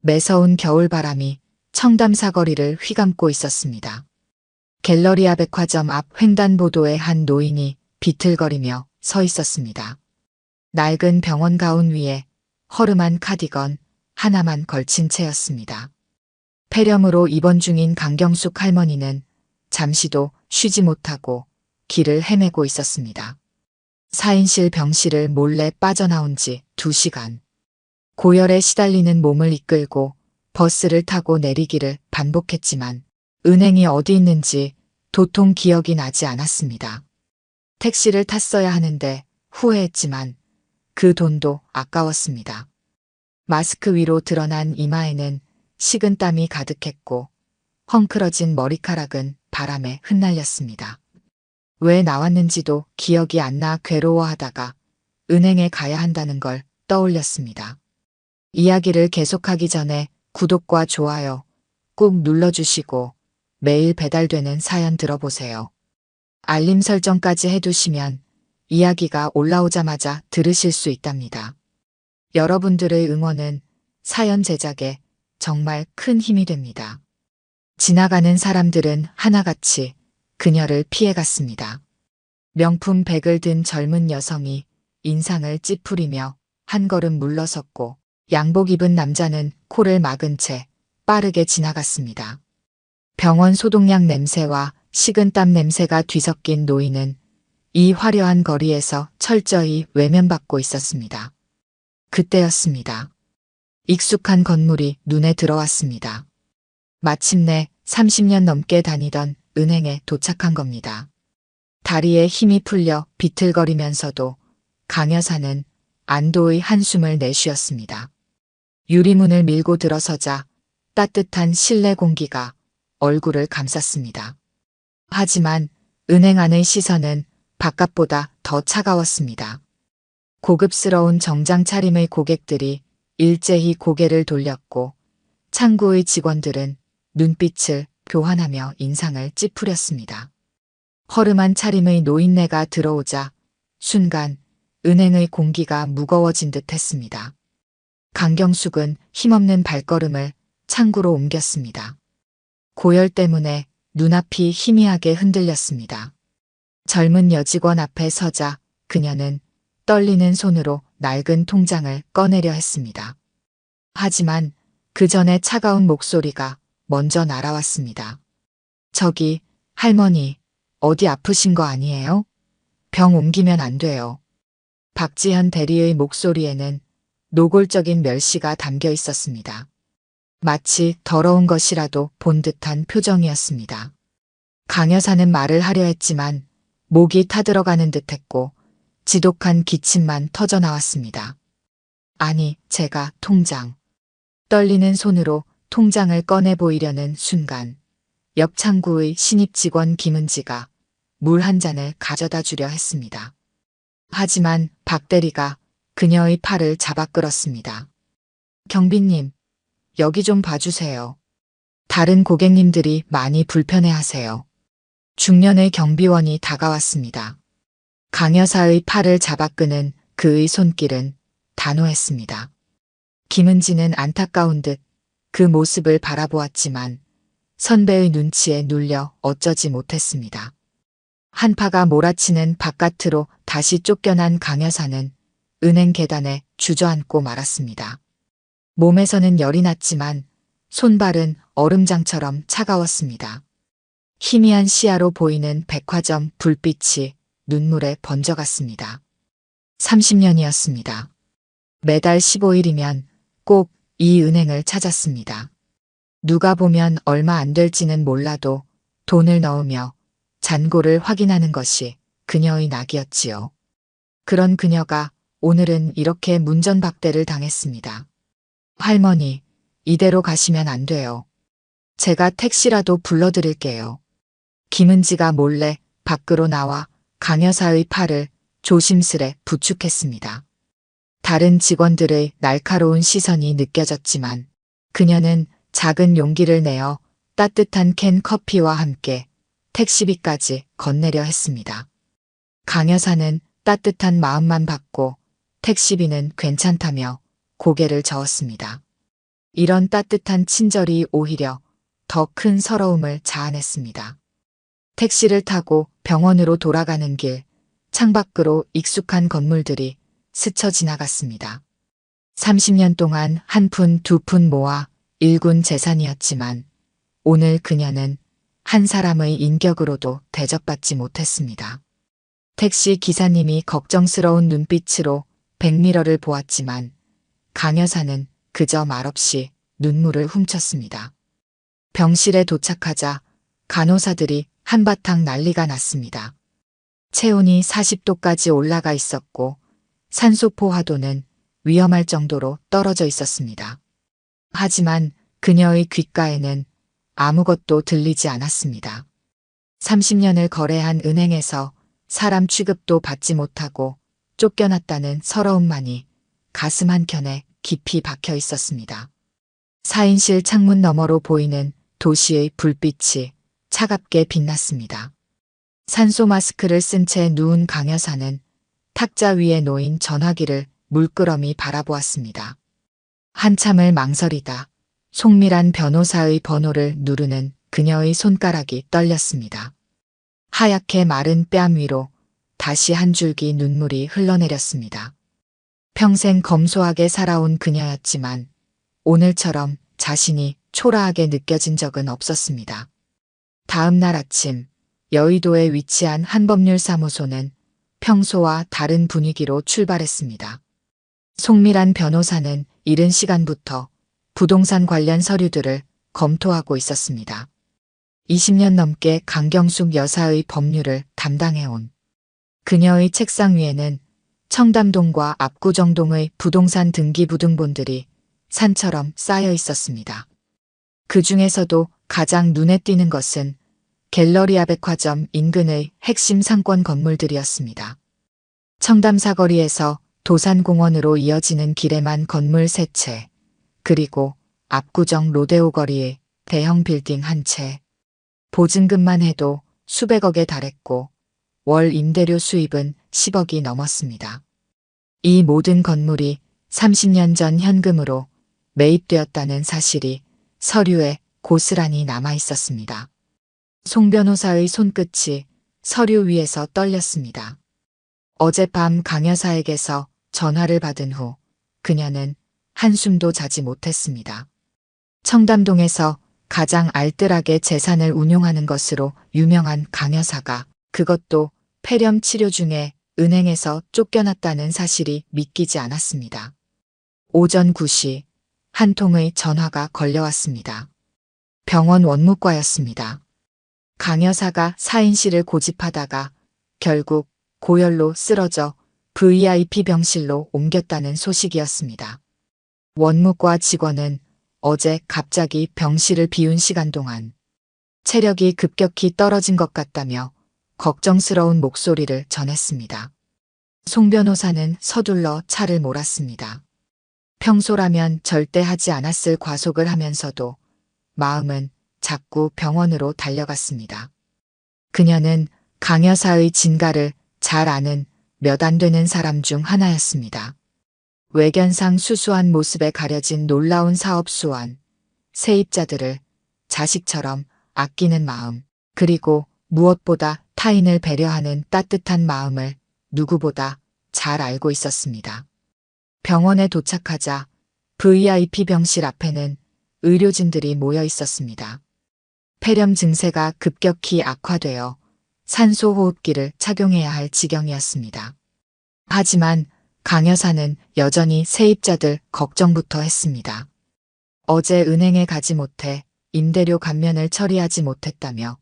매서운 겨울바람이 청담 사거리를 휘감고 있었습니다. 갤러리아 백화점 앞 횡단보도에 한 노인이 비틀거리며 서 있었습니다. 낡은 병원 가운 위에 허름한 카디건 하나만 걸친 채였습니다. 폐렴으로 입원 중인 강경숙 할머니는 잠시도 쉬지 못하고 길을 헤매고 있었습니다. 4인실 병실을 몰래 빠져나온 지 2시간. 고열에 시달리는 몸을 이끌고 버스를 타고 내리기를 반복했지만 은행이 어디 있는지 도통 기억이 나지 않았습니다. 택시를 탔어야 하는데 후회했지만 그 돈도 아까웠습니다. 마스크 위로 드러난 이마에는 식은땀이 가득했고 헝클어진 머리카락은 바람에 흩날렸습니다. 왜 나왔는지도 기억이 안 나 괴로워하다가 은행에 가야 한다는 걸 떠올렸습니다. 이야기를 계속하기 전에 구독과 좋아요 꾹 눌러주시고 매일 배달되는 사연 들어보세요. 알림 설정까지 해두시면 이야기가 올라오자마자 들으실 수 있답니다. 여러분들의 응원은 사연 제작에 정말 큰 힘이 됩니다. 지나가는 사람들은 하나같이 그녀를 피해갔습니다. 명품 백을 든 젊은 여성이 인상을 찌푸리며 한 걸음 물러섰고 양복 입은 남자는 코를 막은 채 빠르게 지나갔습니다. 병원 소독약 냄새와 식은땀 냄새가 뒤섞인 노인은 이 화려한 거리에서 철저히 외면받고 있었습니다. 그때였습니다. 익숙한 건물이 눈에 들어왔습니다. 마침내 30년 넘게 다니던 은행에 도착한 겁니다. 다리에 힘이 풀려 비틀거리면서도 강 여사는 안도의 한숨을 내쉬었습니다. 유리문을 밀고 들어서자 따뜻한 실내 공기가 얼굴을 감쌌습니다. 하지만 은행 안의 시선은 바깥보다 더 차가웠습니다. 고급스러운 정장 차림의 고객들이 일제히 고개를 돌렸고 창구의 직원들은 눈빛을 교환하며 인상을 찌푸렸습니다. 허름한 차림의 노인네가 들어오자 순간 은행의 공기가 무거워진 듯 했습니다. 강경숙은 힘없는 발걸음을 창구로 옮겼습니다. 고열 때문에 눈앞이 희미하게 흔들렸습니다. 젊은 여직원 앞에 서자 그녀는 떨리는 손으로 낡은 통장을 꺼내려 했습니다. 하지만 그 전에 차가운 목소리가 먼저 날아왔습니다. 저기 할머니 어디 아프신 거 아니에요? 병 옮기면 안 돼요. 박지현 대리의 목소리에는 노골적인 멸시가 담겨 있었습니다. 마치 더러운 것이라도 본 듯한 표정이었습니다. 강 여사는 말을 하려 했지만 목이 타들어가는 듯했고 지독한 기침만 터져나왔습니다. 아니, 제가 통장. 떨리는 손으로 통장을 꺼내 보이려는 순간 옆 창구의 신입 직원 김은지가 물 한 잔을 가져다 주려 했습니다. 하지만 박 대리가 그녀의 팔을 잡아 끌었습니다. 경비님, 여기 좀 봐주세요. 다른 고객님들이 많이 불편해하세요. 중년의 경비원이 다가왔습니다. 강 여사의 팔을 잡아 끄는 그의 손길은 단호했습니다. 김은지는 안타까운 듯 그 모습을 바라보았지만 선배의 눈치에 눌려 어쩌지 못했습니다. 한파가 몰아치는 바깥으로 다시 쫓겨난 강 여사는 은행 계단에 주저앉고 말았습니다. 몸에서는 열이 났지만 손발은 얼음장처럼 차가웠습니다. 희미한 시야로 보이는 백화점 불빛이 눈물에 번져갔습니다. 30년이었습니다. 매달 15일이면 꼭 이 은행을 찾았습니다. 누가 보면 얼마 안 될지는 몰라도 돈을 넣으며 잔고를 확인하는 것이 그녀의 낙이었지요. 그런 그녀가 오늘은 이렇게 문전박대를 당했습니다. 할머니, 이대로 가시면 안 돼요. 제가 택시라도 불러드릴게요. 김은지가 몰래 밖으로 나와 강 여사의 팔을 조심스레 부축했습니다. 다른 직원들의 날카로운 시선이 느껴졌지만 그녀는 작은 용기를 내어 따뜻한 캔 커피와 함께 택시비까지 건네려 했습니다. 강 여사는 따뜻한 마음만 받고 택시비는 괜찮다며 고개를 저었습니다. 이런 따뜻한 친절이 오히려 더 큰 서러움을 자아냈습니다. 택시를 타고 병원으로 돌아가는 길, 창밖으로 익숙한 건물들이 스쳐 지나갔습니다. 30년 동안 한 푼 두 푼 모아 일군 재산이었지만 오늘 그녀는 한 사람의 인격으로도 대접받지 못했습니다. 택시 기사님이 걱정스러운 눈빛으로 백미러를 보았지만 강 여사는 그저 말없이 눈물을 훔쳤습니다. 병실에 도착하자 간호사들이 한바탕 난리가 났습니다. 체온이 40도까지 올라가 있었고 산소 포화도는 위험할 정도로 떨어져 있었습니다. 하지만 그녀의 귓가에는 아무것도 들리지 않았습니다. 30년을 거래한 은행에서 사람 취급도 받지 못하고 쫓겨났다는 서러움만이 가슴 한켠에 깊이 박혀 있었습니다. 사인실 창문 너머로 보이는 도시의 불빛이 차갑게 빛났습니다. 산소 마스크를 쓴 채 누운 강 여사는 탁자 위에 놓인 전화기를 물끄러미 바라보았습니다. 한참을 망설이다 송미란 변호사의 번호를 누르는 그녀의 손가락이 떨렸습니다. 하얗게 마른 뺨 위로 다시 한 줄기 눈물이 흘러내렸습니다. 평생 검소하게 살아온 그녀였지만 오늘처럼 자신이 초라하게 느껴진 적은 없었습니다. 다음 날 아침 여의도에 위치한 한법률사무소는 평소와 다른 분위기로 출발했습니다. 송미란 변호사는 이른 시간부터 부동산 관련 서류들을 검토하고 있었습니다. 20년 넘게 강경숙 여사의 법률을 담당해온 그녀의 책상 위에는 청담동과 압구정동의 부동산 등기부등본들이 산처럼 쌓여 있었습니다. 그 중에서도 가장 눈에 띄는 것은 갤러리아 백화점 인근의 핵심 상권 건물들이었습니다. 청담 사거리에서 도산공원으로 이어지는 길에만 건물 3채, 그리고 압구정 로데오 거리에 대형 빌딩 1채. 보증금만 해도 수백억에 달했고 월 임대료 수입은 10억이 넘었습니다. 이 모든 건물이 30년 전 현금으로 매입되었다는 사실이 서류에 고스란히 남아 있었습니다. 송 변호사의 손끝이 서류 위에서 떨렸습니다. 어젯밤 강 여사에게서 전화를 받은 후 그녀는 한숨도 자지 못했습니다. 청담동에서 가장 알뜰하게 재산을 운용하는 것으로 유명한 강 여사가 그것도 폐렴 치료 중에 은행에서 쫓겨났다는 사실이 믿기지 않았습니다. 오전 9시 한 통의 전화가 걸려왔습니다. 병원 원무과였습니다. 강 여사가 사인실을 고집하다가 결국 고열로 쓰러져 VIP 병실로 옮겼다는 소식이었습니다. 원무과 직원은 어제 갑자기 병실을 비운 시간 동안 체력이 급격히 떨어진 것 같다며 걱정스러운 목소리를 전했습니다. 송 변호사는 서둘러 차를 몰았습니다. 평소라면 절대 하지 않았을 과속을 하면서도 마음은 자꾸 병원으로 달려갔습니다. 그녀는 강 여사의 진가를 잘 아는 몇 안 되는 사람 중 하나였습니다. 외견상 수수한 모습에 가려진 놀라운 사업 수완, 세입자들을 자식처럼 아끼는 마음, 그리고 무엇보다 타인을 배려하는 따뜻한 마음을 누구보다 잘 알고 있었습니다. 병원에 도착하자 VIP 병실 앞에는 의료진들이 모여 있었습니다. 폐렴 증세가 급격히 악화되어 산소호흡기를 착용해야 할 지경이었습니다. 하지만 강 여사는 여전히 세입자들 걱정부터 했습니다. 어제 은행에 가지 못해 임대료 감면을 처리하지 못했다며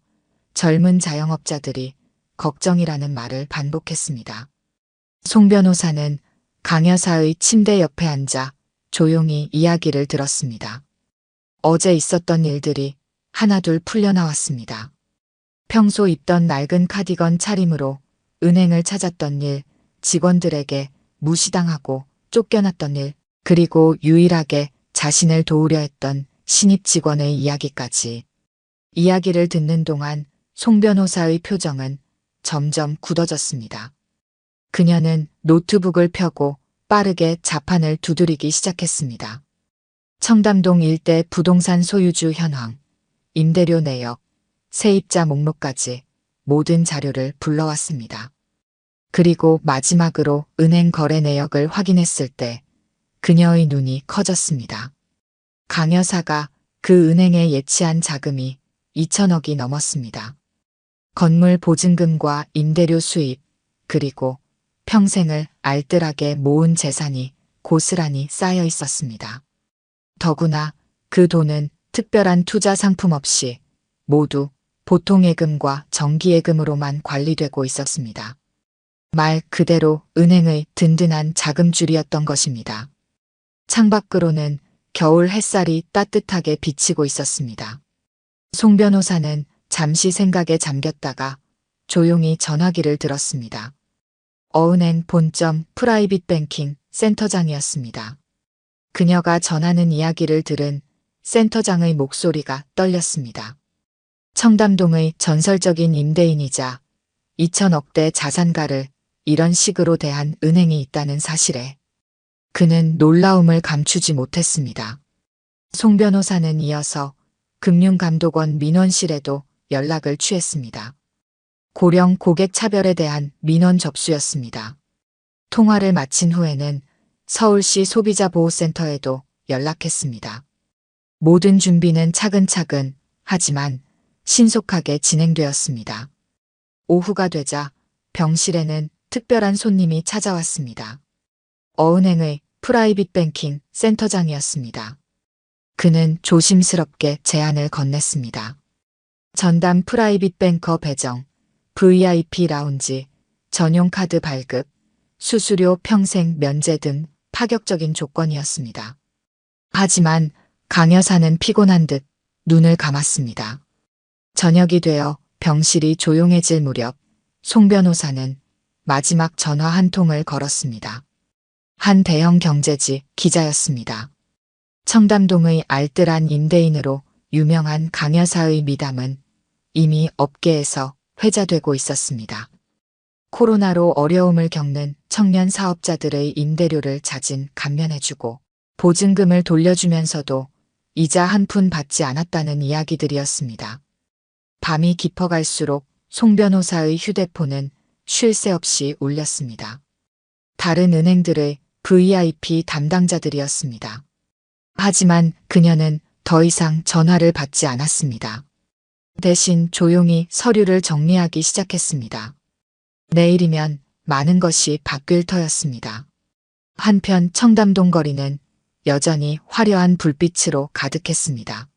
젊은 자영업자들이 걱정이라는 말을 반복했습니다. 송 변호사는 강 여사의 침대 옆에 앉아 조용히 이야기를 들었습니다. 어제 있었던 일들이 하나둘 풀려나왔습니다. 평소 입던 낡은 카디건 차림으로 은행을 찾았던 일, 직원들에게 무시당하고 쫓겨났던 일, 그리고 유일하게 자신을 도우려 했던 신입 직원의 이야기까지. 이야기를 듣는 동안 송 변호사의 표정은 점점 굳어졌습니다. 그녀는 노트북을 펴고 빠르게 자판을 두드리기 시작했습니다. 청담동 일대 부동산 소유주 현황, 임대료 내역, 세입자 목록까지 모든 자료를 불러왔습니다. 그리고 마지막으로 은행 거래 내역을 확인했을 때 그녀의 눈이 커졌습니다. 강 여사가 그 은행에 예치한 자금이 2천억이 넘었습니다. 건물 보증금과 임대료 수입, 그리고 평생을 알뜰하게 모은 재산이 고스란히 쌓여 있었습니다. 더구나 그 돈은 특별한 투자 상품 없이 모두 보통 예금과 정기 예금으로만 관리되고 있었습니다. 말 그대로 은행의 든든한 자금줄이었던 것입니다. 창밖으로는 겨울 햇살이 따뜻하게 비치고 있었습니다. 송 변호사는 잠시 생각에 잠겼다가 조용히 전화기를 들었습니다. 어은행 본점 프라이빗 뱅킹 센터장이었습니다. 그녀가 전하는 이야기를 들은 센터장의 목소리가 떨렸습니다. 청담동의 전설적인 임대인이자 2천억대 자산가를 이런 식으로 대한 은행이 있다는 사실에 그는 놀라움을 감추지 못했습니다. 송 변호사는 이어서 금융감독원 민원실에도 연락을 취했습니다. 고령 고객 차별에 대한 민원 접수였습니다. 통화를 마친 후에는 서울시 소비자보호센터에도 연락했습니다. 모든 준비는 차근차근 하지만 신속하게 진행되었습니다. 오후가 되자 병실에는 특별한 손님이 찾아왔습니다. 어은행의 프라이빗 뱅킹 센터장이었습니다. 그는 조심스럽게 제안을 건넸습니다. 전담 프라이빗 뱅커 배정, VIP 라운지, 전용 카드 발급, 수수료 평생 면제 등 파격적인 조건이었습니다. 하지만 강 여사는 피곤한 듯 눈을 감았습니다. 저녁이 되어 병실이 조용해질 무렵 송 변호사는 마지막 전화 한 통을 걸었습니다. 한 대형 경제지 기자였습니다. 청담동의 알뜰한 임대인으로 유명한 강 여사의 미담은 이미 업계에서 회자되고 있었습니다. 코로나로 어려움을 겪는 청년 사업자들의 임대료를 자진 감면해주고 보증금을 돌려주면서도 이자 한 푼 받지 않았다는 이야기들이었습니다. 밤이 깊어갈수록 송 변호사의 휴대폰은 쉴 새 없이 울렸습니다. 다른 은행들의 VIP 담당자들이었습니다. 하지만 그녀는 더 이상 전화를 받지 않았습니다. 대신 조용히 서류를 정리하기 시작했습니다. 내일이면 많은 것이 바뀔 터였습니다. 한편 청담동 거리는 여전히 화려한 불빛으로 가득했습니다.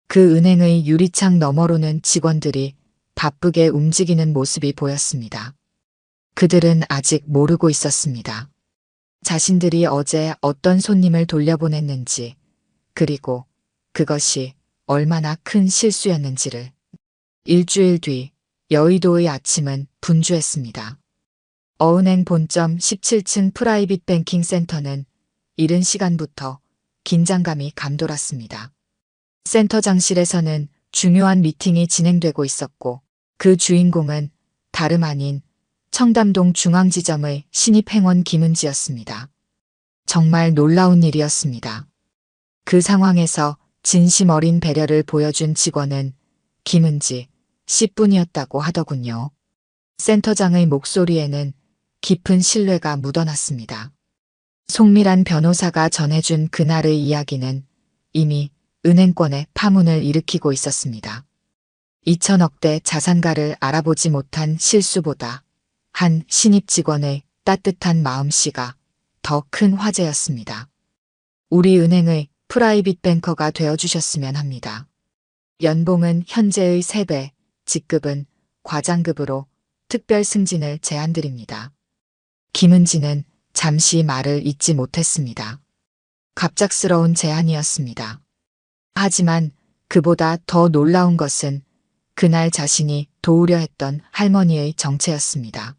그 은행의 유리창 너머로는 직원들이 바쁘게 움직이는 모습이 보였습니다. 그들은 아직 모르고 있었습니다. 자신들이 어제 어떤 손님을 돌려보냈는지, 그리고 그것이 얼마나 큰 실수였는지를. 일주일 뒤 여의도의 아침은 분주했습니다. 어은행 본점 17층 프라이빗 뱅킹 센터는 이른 시간부터 긴장감이 감돌았습니다. 센터장실에서는 중요한 미팅이 진행되고 있었고 그 주인공은 다름 아닌 청담동 중앙지점의 신입 행원 김은지였습니다. 정말 놀라운 일이었습니다. 그 상황에서 진심 어린 배려를 보여준 직원은 김은지 씨뿐이었다고 하더군요. 센터장의 목소리에는 깊은 신뢰가 묻어났습니다. 송미란 변호사가 전해준 그날의 이야기는 이미 은행권의 파문을 일으키고 있었습니다. 2천억대 자산가를 알아보지 못한 실수보다 한 신입 직원의 따뜻한 마음씨가 더 큰 화제였습니다. 우리 은행의 프라이빗 뱅커가 되어주셨으면 합니다. 연봉은 현재의 3배, 직급은 과장급으로 특별 승진을 제안드립니다. 김은지는 잠시 말을 잇지 못했습니다. 갑작스러운 제안이었습니다. 하지만 그보다 더 놀라운 것은 그날 자신이 도우려 했던 할머니의 정체였습니다.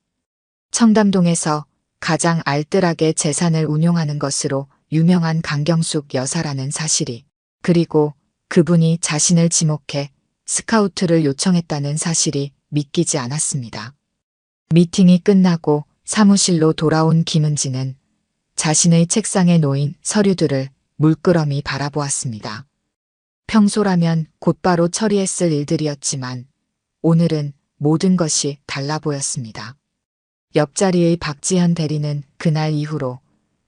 청담동에서 가장 알뜰하게 재산을 운용하는 것으로 유명한 강경숙 여사라는 사실이, 그리고 그분이 자신을 지목해 스카우트를 요청했다는 사실이 믿기지 않았습니다. 미팅이 끝나고 사무실로 돌아온 김은지는 자신의 책상에 놓인 서류들을 물끄러미 바라보았습니다. 평소라면 곧바로 처리했을 일들이었지만 오늘은 모든 것이 달라 보였습니다. 옆자리의 박지현 대리는 그날 이후로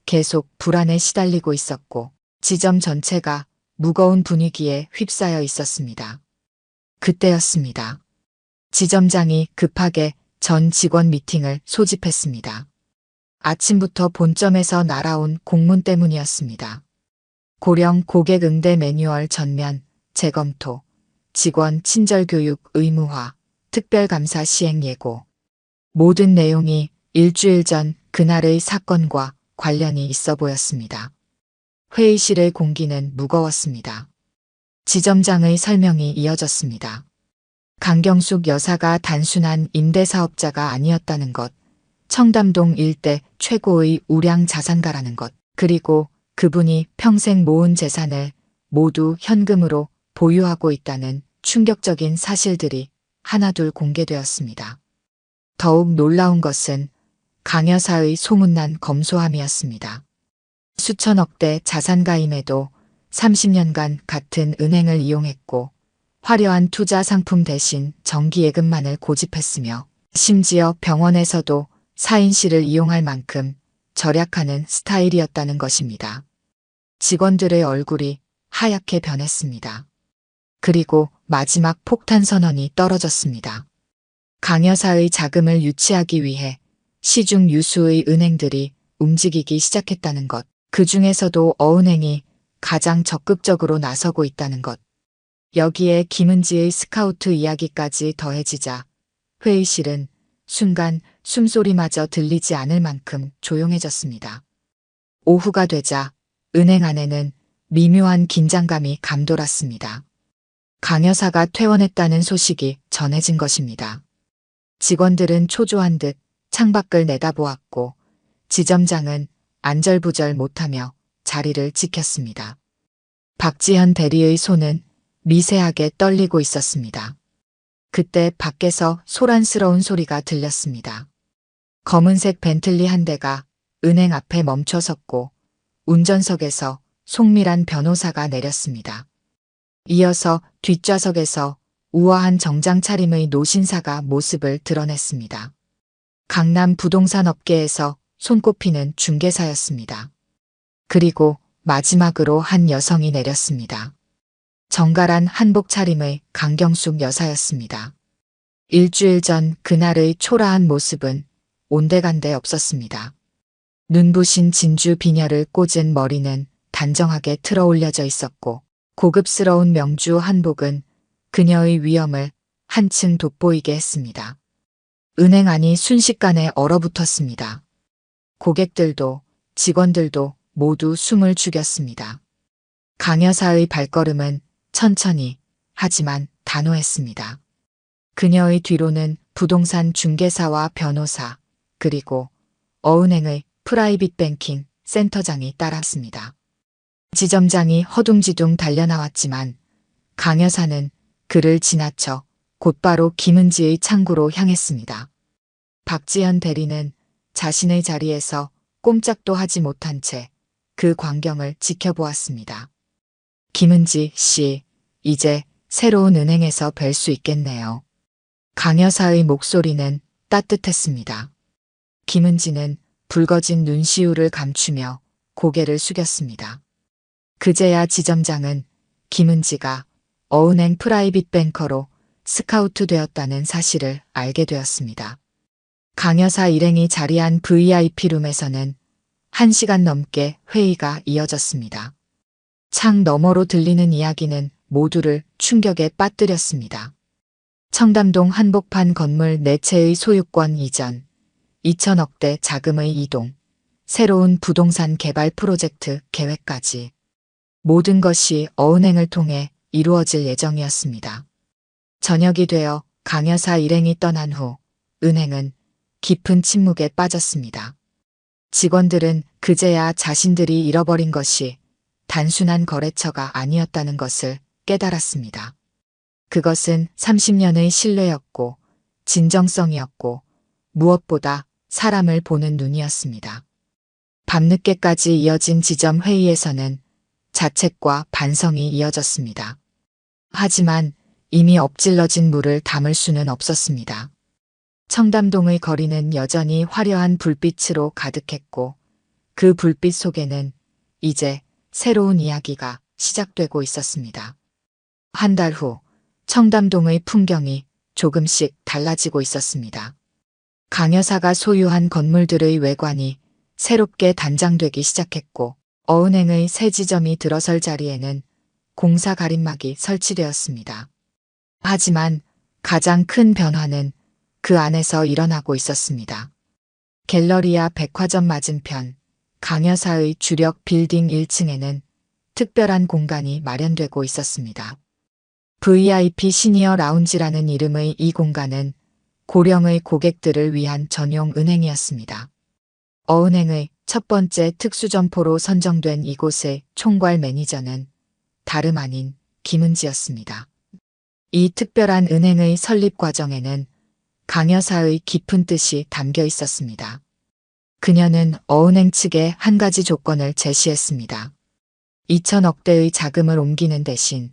계속 불안에 시달리고 있었고 지점 전체가 무거운 분위기에 휩싸여 있었습니다. 그때였습니다. 지점장이 급하게 전 직원 미팅을 소집했습니다. 아침부터 본점에서 날아온 공문 때문이었습니다. 고령 고객 응대 매뉴얼 전면 재검토, 직원 친절 교육 의무화, 특별감사 시행 예고. 모든 내용이 일주일 전 그날의 사건과 관련이 있어 보였습니다. 회의실의 공기는 무거웠습니다. 지점장의 설명이 이어졌습니다. 강경숙 여사가 단순한 임대사업자가 아니었다는 것, 청담동 일대 최고의 우량 자산가라는 것, 그리고 그분이 평생 모은 재산을 모두 현금으로 보유하고 있다는 충격적인 사실들이 하나둘 공개되었습니다. 더욱 놀라운 것은 강 여사의 소문난 검소함이었습니다. 수천억대 자산가임에도 30년간 같은 은행을 이용했고 화려한 투자 상품 대신 정기예금만을 고집했으며 심지어 병원에서도 사인실을 이용할 만큼 절약하는 스타일이었다는 것입니다. 직원들의 얼굴이 하얗게 변했습니다. 그리고 마지막 폭탄 선언이 떨어졌습니다. 강 여사의 자금을 유치하기 위해 시중 유수의 은행들이 움직이기 시작했다는 것, 그 중에서도 어은행이 가장 적극적으로 나서고 있다는 것. 여기에 김은지의 스카우트 이야기까지 더해지자 회의실은 순간 숨소리마저 들리지 않을 만큼 조용해졌습니다. 오후가 되자 은행 안에는 미묘한 긴장감이 감돌았습니다. 강 여사가 퇴원했다는 소식이 전해진 것입니다. 직원들은 초조한 듯 창밖을 내다보았고 지점장은 안절부절 못하며 자리를 지켰습니다. 박지현 대리의 손은 미세하게 떨리고 있었습니다. 그때 밖에서 소란스러운 소리가 들렸습니다. 검은색 벤틀리 한 대가 은행 앞에 멈춰 섰고 운전석에서 송미란 변호사가 내렸습니다. 이어서 뒷좌석에서 우아한 정장 차림의 노신사가 모습을 드러냈습니다. 강남 부동산 업계에서 손꼽히는 중개사였습니다. 그리고 마지막으로 한 여성이 내렸습니다. 정갈한 한복 차림의 강경숙 여사였습니다. 일주일 전 그날의 초라한 모습은 온데간데 없었습니다. 눈부신 진주 비녀를 꽂은 머리는 단정하게 틀어 올려져 있었고 고급스러운 명주 한복은 그녀의 위엄을 한층 돋보이게 했습니다. 은행 안이 순식간에 얼어붙었습니다. 고객들도 직원들도 모두 숨을 죽였습니다. 강 여사의 발걸음은 천천히 하지만 단호했습니다. 그녀의 뒤로는 부동산 중개사와 변호사 그리고 어은행의 프라이빗 뱅킹 센터장이 따랐습니다. 지점장이 허둥지둥 달려나왔지만 강 여사는 그를 지나쳐 곧바로 김은지의 창구로 향했습니다. 박지현 대리는 자신의 자리에서 꼼짝도 하지 못한 채 그 광경을 지켜보았습니다. 김은지 씨, 이제 새로운 은행에서 뵐 수 있겠네요. 강 여사의 목소리는 따뜻했습니다. 김은지는 붉어진 눈시울을 감추며 고개를 숙였습니다. 그제야 지점장은 김은지가 어은행 프라이빗 뱅커로 스카우트 되었다는 사실을 알게 되었습니다. 강 여사 일행이 자리한 VIP룸에서는 1시간 넘게 회의가 이어졌습니다. 창 너머로 들리는 이야기는 모두를 충격에 빠뜨렸습니다. 청담동 한복판 건물 4채의 소유권 이전, 2천억대 자금의 이동, 새로운 부동산 개발 프로젝트 계획까지 모든 것이 어은행을 통해 이루어질 예정이었습니다. 저녁이 되어 강 여사 일행이 떠난 후 은행은 깊은 침묵에 빠졌습니다. 직원들은 그제야 자신들이 잃어버린 것이 단순한 거래처가 아니었다는 것을 깨달았습니다. 그것은 30년의 신뢰였고 진정성이었고 무엇보다 사람을 보는 눈이었습니다. 밤늦게까지 이어진 지점 회의에서는 자책과 반성이 이어졌습니다. 하지만 이미 엎질러진 물을 담을 수는 없었습니다. 청담동의 거리는 여전히 화려한 불빛으로 가득했고 그 불빛 속에는 이제 새로운 이야기가 시작되고 있었습니다. 한 달 후 청담동의 풍경이 조금씩 달라지고 있었습니다. 강 여사가 소유한 건물들의 외관이 새롭게 단장되기 시작했고 어은행의 새 지점이 들어설 자리에는 공사 가림막이 설치되었습니다. 하지만 가장 큰 변화는 그 안에서 일어나고 있었습니다. 갤러리아 백화점 맞은편 강 여사의 주력 빌딩 1층에는 특별한 공간이 마련되고 있었습니다. VIP 시니어 라운지라는 이름의 이 공간은 고령의 고객들을 위한 전용 은행이었습니다. 어은행의 첫 번째 특수점포로 선정된 이곳의 총괄 매니저는 다름 아닌 김은지였습니다. 이 특별한 은행의 설립 과정에는 강 여사의 깊은 뜻이 담겨 있었습니다. 그녀는 어은행 측에 한 가지 조건을 제시했습니다. 2천억대의 자금을 옮기는 대신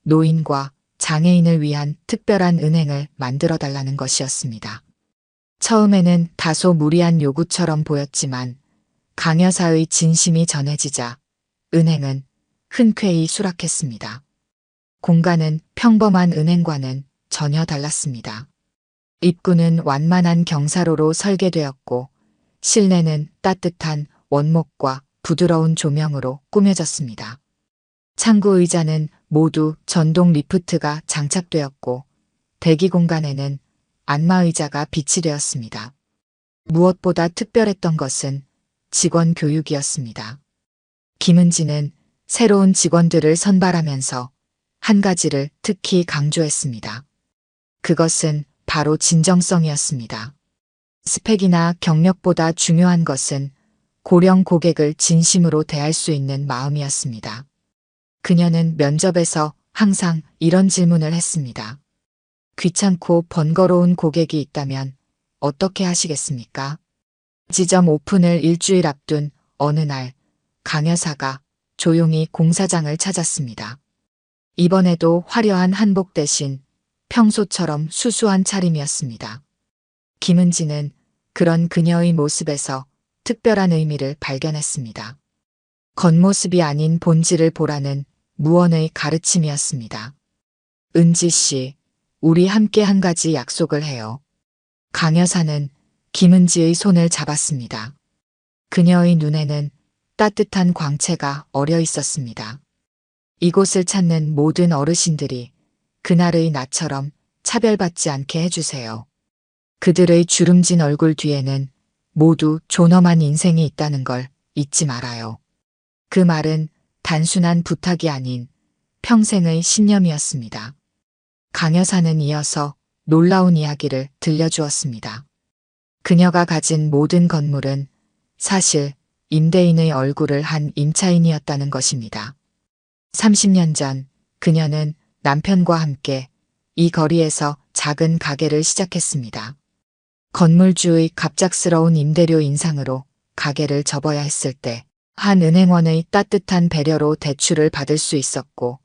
노인과 장애인을 위한 특별한 은행을 만들어달라는 것이었습니다. 처음에는 다소 무리한 요구처럼 보였지만 강 여사의 진심이 전해지자 은행은 흔쾌히 수락했습니다. 공간은 평범한 은행과는 전혀 달랐습니다. 입구는 완만한 경사로로 설계되었고 실내는 따뜻한 원목과 부드러운 조명으로 꾸며졌습니다. 창구 의자는 모두 전동 리프트가 장착되었고 대기 공간에는 안마 의자가 비치되었습니다. 무엇보다 특별했던 것은 직원 교육이었습니다. 김은지는 새로운 직원들을 선발하면서 한 가지를 특히 강조했습니다. 그것은 바로 진정성이었습니다. 스펙이나 경력보다 중요한 것은 고령 고객을 진심으로 대할 수 있는 마음이었습니다. 그녀는 면접에서 항상 이런 질문을 했습니다. 귀찮고 번거로운 고객이 있다면 어떻게 하시겠습니까? 지점 오픈을 일주일 앞둔 어느 날 강 여사가 조용히 공사장을 찾았습니다. 이번에도 화려한 한복 대신 평소처럼 수수한 차림이었습니다. 김은지는 그런 그녀의 모습에서 특별한 의미를 발견했습니다. 겉모습이 아닌 본질을 보라는 무언의 가르침이었습니다. 은지 씨, 우리 함께 한 가지 약속을 해요. 강 여사는 김은지의 손을 잡았습니다. 그녀의 눈에는 따뜻한 광채가 어려 있었습니다. 이곳을 찾는 모든 어르신들이 그날의 나처럼 차별받지 않게 해주세요. 그들의 주름진 얼굴 뒤에는 모두 존엄한 인생이 있다는 걸 잊지 말아요. 그 말은 단순한 부탁이 아닌 평생의 신념이었습니다. 강 여사는 이어서 놀라운 이야기를 들려주었습니다. 그녀가 가진 모든 건물은 사실 임대인의 얼굴을 한 임차인이었다는 것입니다. 30년 전 그녀는 남편과 함께 이 거리에서 작은 가게를 시작했습니다. 건물주의 갑작스러운 임대료 인상으로 가게를 접어야 했을 때 한 은행원의 따뜻한 배려로 대출을 받을 수 있었고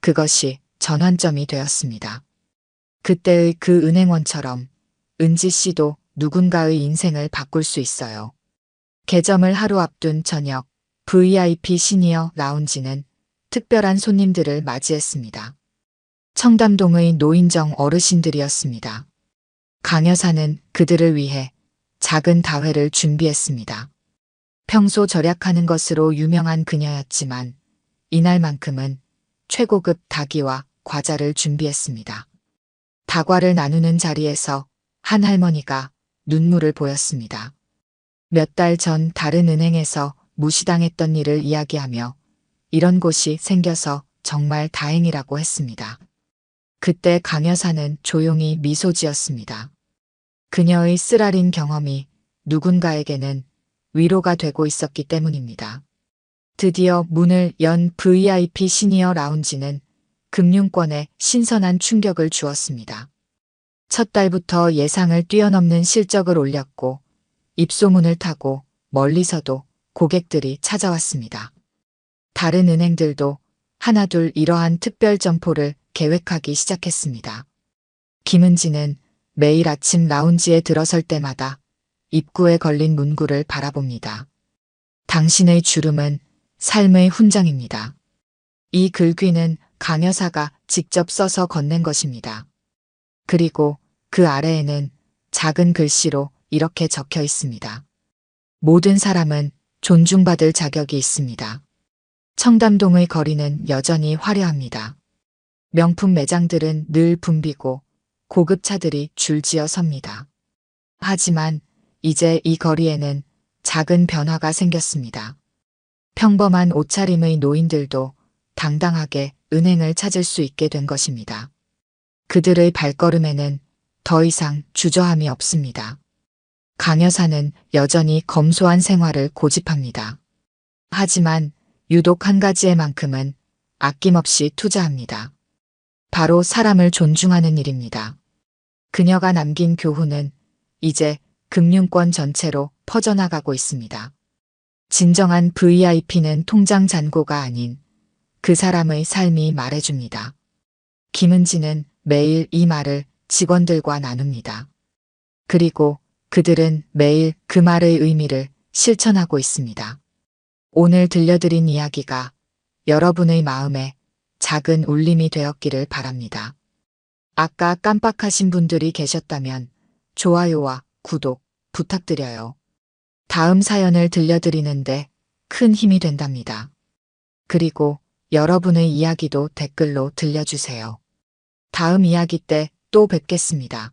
그것이 전환점이 되었습니다. 그때의 그 은행원처럼 은지 씨도 누군가의 인생을 바꿀 수 있어요. 개점을 하루 앞둔 저녁 VIP 시니어 라운지는 특별한 손님들을 맞이했습니다. 청담동의 노인정 어르신들이었습니다. 강 여사는 그들을 위해 작은 다회를 준비했습니다. 평소 절약하는 것으로 유명한 그녀였지만 이날만큼은 최고급 닭이와 과자를 준비했습니다. 다과를 나누는 자리에서 한 할머니가 눈물을 보였습니다. 몇 달 전 다른 은행에서 무시당했던 일을 이야기하며 이런 곳이 생겨서 정말 다행이라고 했습니다. 그때 강 여사는 조용히 미소 지었습니다. 그녀의 쓰라린 경험이 누군가에게는 위로가 되고 있었기 때문입니다. 드디어 문을 연 VIP 시니어 라운지는 금융권에 신선한 충격을 주었습니다. 첫 달부터 예상을 뛰어넘는 실적을 올렸고 입소문을 타고 멀리서도 고객들이 찾아왔습니다. 다른 은행들도 하나둘 이러한 특별 점포를 계획하기 시작했습니다. 김은지는 매일 아침 라운지에 들어설 때마다 입구에 걸린 문구를 바라봅니다. 당신의 주름은 삶의 훈장입니다. 이 글귀는 강 여사가 직접 써서 건넨 것입니다. 그리고 그 아래에는 작은 글씨로 이렇게 적혀 있습니다. 모든 사람은 존중받을 자격이 있습니다. 청담동의 거리는 여전히 화려합니다. 명품 매장들은 늘 붐비고 고급 차들이 줄지어 섭니다. 하지만 이제 이 거리에는 작은 변화가 생겼습니다. 평범한 옷차림의 노인들도 당당하게 은행을 찾을 수 있게 된 것입니다. 그들의 발걸음에는 더 이상 주저함이 없습니다. 강 여사는 여전히 검소한 생활을 고집합니다. 하지만 유독 한 가지에만큼은 아낌없이 투자합니다. 바로 사람을 존중하는 일입니다. 그녀가 남긴 교훈은 이제 금융권 전체로 퍼져나가고 있습니다. 진정한 VIP는 통장 잔고가 아닌 그 사람의 삶이 말해줍니다. 김은지는 매일 이 말을 직원들과 나눕니다. 그리고 그들은 매일 그 말의 의미를 실천하고 있습니다. 오늘 들려드린 이야기가 여러분의 마음에 작은 울림이 되었기를 바랍니다. 아까 깜빡하신 분들이 계셨다면 좋아요와 구독 부탁드려요. 다음 사연을 들려드리는데 큰 힘이 된답니다. 그리고 여러분의 이야기도 댓글로 들려주세요. 다음 이야기 때 또 뵙겠습니다.